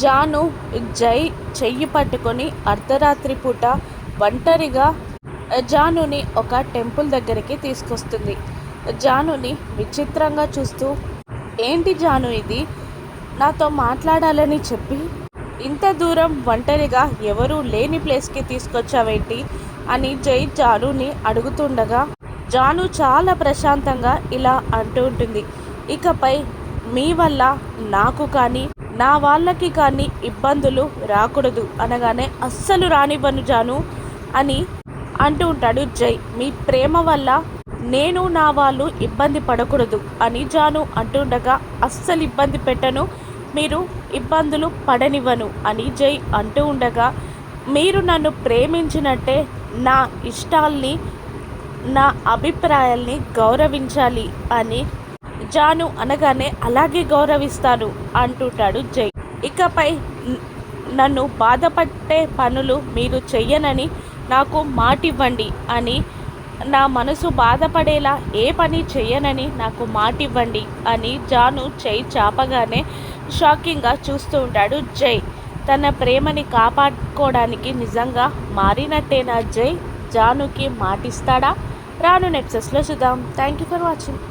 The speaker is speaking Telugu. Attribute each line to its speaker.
Speaker 1: జాను జై చెయ్యి పట్టుకొని అర్ధరాత్రి పూట ఒంటరిగా జానుని ఒక టెంపుల్ దగ్గరికి తీసుకొస్తుంది. జానుని విచిత్రంగా చూస్తూ, ఏంటి జాను ఇది, నాతో మాట్లాడాలని చెప్పి ఇంత దూరం ఒంటరిగా ఎవరూ లేని ప్లేస్కి తీసుకొచ్చావేంటి అని జై జానుని అడుగుతుండగా, జాను చాలా ప్రశాంతంగా ఇలా అంటూ ఉంటుంది, ఇకపై మీ వల్ల నాకు కానీ నా వాళ్ళకి కానీ ఇబ్బందులు రాకూడదు అనగానే, అస్సలు రానివ్వను జాను అని అంటూ ఉంటాడు జై. మీ ప్రేమ వల్ల నేను నా వాళ్ళు ఇబ్బంది పడకూడదు అని జాను అంటుండగా, అస్సలు ఇబ్బంది పెట్టను, మీరు ఇబ్బందులు పడనివ్వను అని జై అంటూ ఉండగా, మీరు నన్ను ప్రేమించినట్టే నా ఇష్టాల్ని నా అభిప్రాయాల్ని గౌరవించాలి అని జాను అనగానే, అలాగే గౌరవిస్తాను అంటుంటాడు జై. ఇకపై నన్ను బాధపట్టే పనులు మీరు చెయ్యనని నాకు మాటివ్వండి అని, నా మనసు బాధపడేలా ఏ పని చెయ్యనని నాకు మాటివ్వండి అని జాను చెయ్యి చాపగానే షాకింగ్గా చూస్తూ ఉంటాడు జై. తన ప్రేమని కాపాడుకోవడానికి నిజంగా మారినట్టేనా జై? జానుకి మాటిస్తాడా? రాను నెప్సెస్లో చూద్దాం. Thank you for watching.